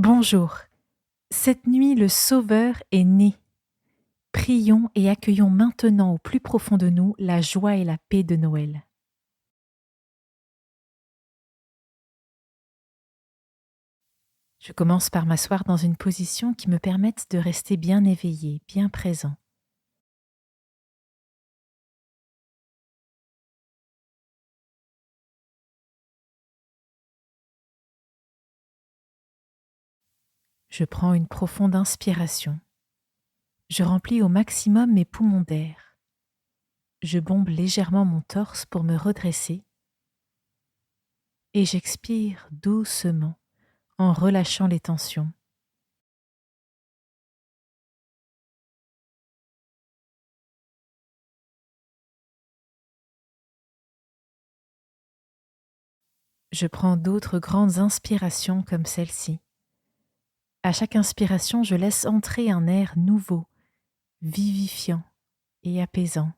Bonjour. Cette nuit, le Sauveur est né. Prions et accueillons maintenant au plus profond de nous la joie et la paix de Noël. Je commence par m'asseoir dans une position qui me permette de rester bien éveillé, bien présent. Je prends une profonde inspiration. Je remplis au maximum mes poumons d'air. Je bombe légèrement mon torse pour me redresser et j'expire doucement en relâchant les tensions. Je prends d'autres grandes inspirations comme celle-ci. À chaque inspiration, je laisse entrer un air nouveau, vivifiant et apaisant.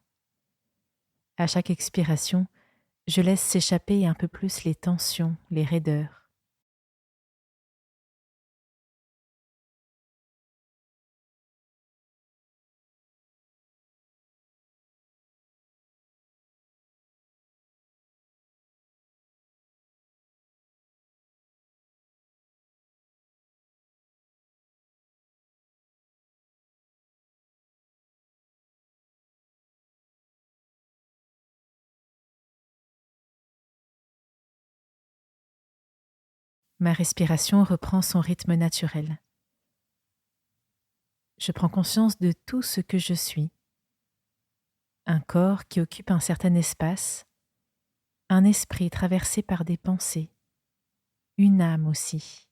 À chaque expiration, je laisse s'échapper un peu plus les tensions, les raideurs. Ma respiration reprend son rythme naturel. Je prends conscience de tout ce que je suis. Un corps qui occupe un certain espace, un esprit traversé par des pensées, une âme aussi.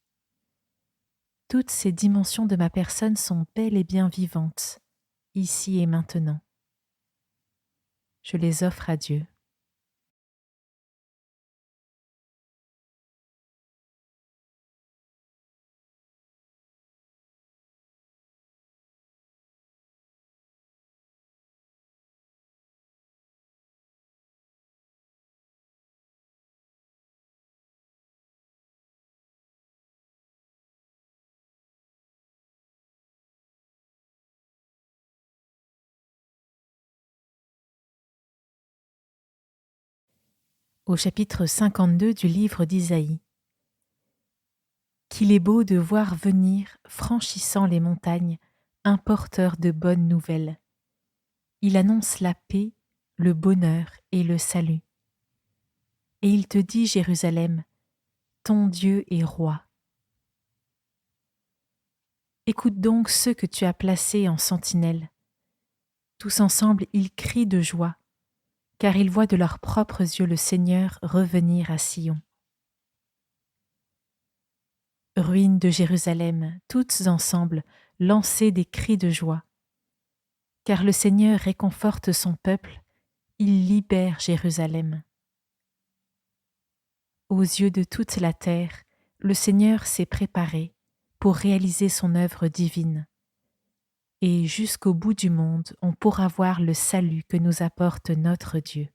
Toutes ces dimensions de ma personne sont bel et bien vivantes, ici et maintenant. Je les offre à Dieu. Au chapitre 52 du livre d'Isaïe. Qu'il est beau de voir venir, franchissant les montagnes, un porteur de bonnes nouvelles. Il annonce la paix, le bonheur et le salut. Et il te dit, Jérusalem, ton Dieu est roi. Écoute donc ceux que tu as placés en sentinelle. Tous ensemble, ils crient de joie, car ils voient de leurs propres yeux le Seigneur revenir à Sion. Ruines de Jérusalem, toutes ensemble, lancez des cris de joie. Car le Seigneur réconforte son peuple, il libère Jérusalem. Aux yeux de toute la terre, le Seigneur s'est préparé pour réaliser son œuvre divine. Et jusqu'au bout du monde, on pourra voir le salut que nous apporte notre Dieu.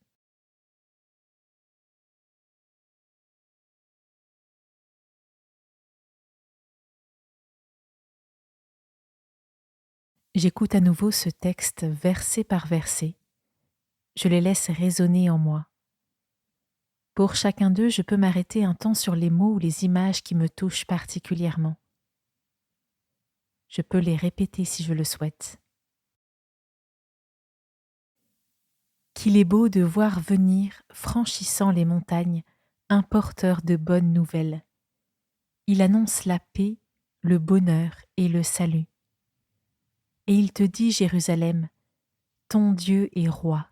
J'écoute à nouveau ce texte verset par verset. Je les laisse résonner en moi. Pour chacun d'eux, je peux m'arrêter un temps sur les mots ou les images qui me touchent particulièrement. Je peux les répéter si je le souhaite. Qu'il est beau de voir venir, franchissant les montagnes, un porteur de bonnes nouvelles. Il annonce la paix, le bonheur et le salut. Et il te dit, Jérusalem, ton Dieu est roi.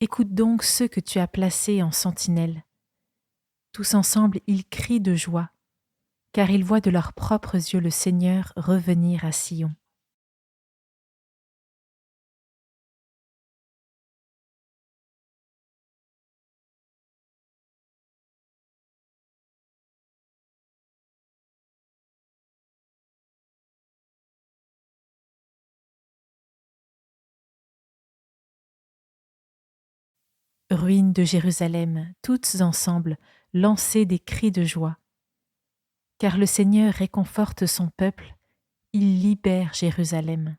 Écoute donc ceux que tu as placés en sentinelle. Tous ensemble, ils crient de joie, car ils voient de leurs propres yeux le Seigneur revenir à Sion. Ruines de Jérusalem, toutes ensemble, lancez des cris de joie. Car le Seigneur réconforte son peuple, il libère Jérusalem.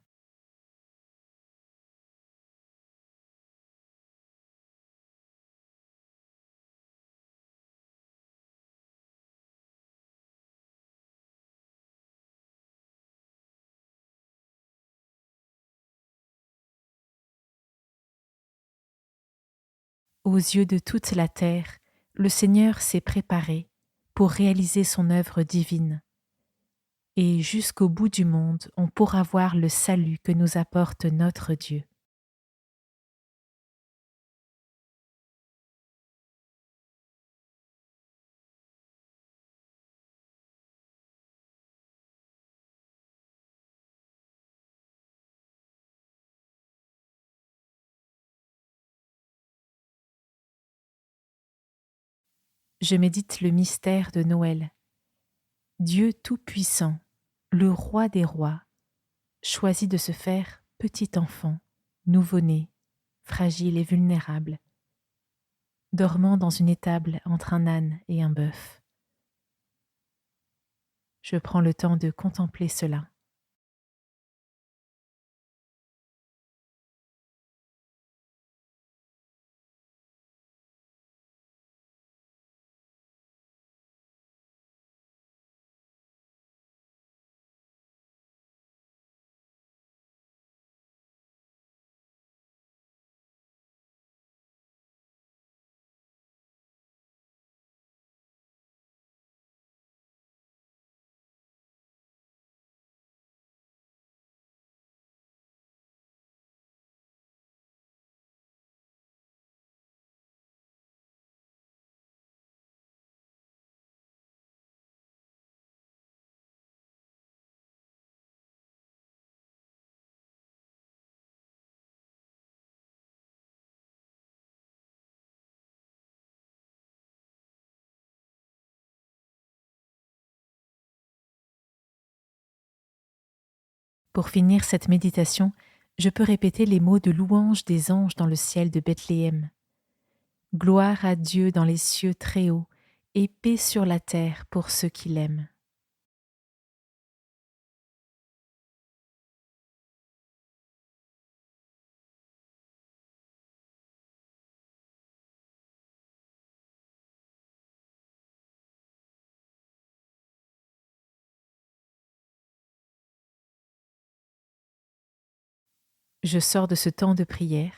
Aux yeux de toute la terre, le Seigneur s'est préparé pour réaliser son œuvre divine. Et jusqu'au bout du monde, on pourra voir le salut que nous apporte notre Dieu. Je médite le mystère de Noël. Dieu Tout-Puissant, le Roi des rois, choisit de se faire petit enfant, nouveau-né, fragile et vulnérable, dormant dans une étable entre un âne et un bœuf. Je prends le temps de contempler cela. Pour finir cette méditation, je peux répéter les mots de louange des anges dans le ciel de Bethléem. Gloire à Dieu dans les cieux très hauts et paix sur la terre pour ceux qui l'aiment. Je sors de ce temps de prière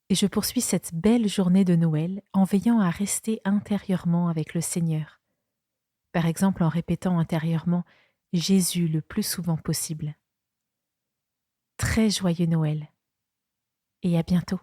et je poursuis cette belle journée de Noël en veillant à rester intérieurement avec le Seigneur. Par exemple en répétant intérieurement Jésus le plus souvent possible. Très joyeux Noël et à bientôt.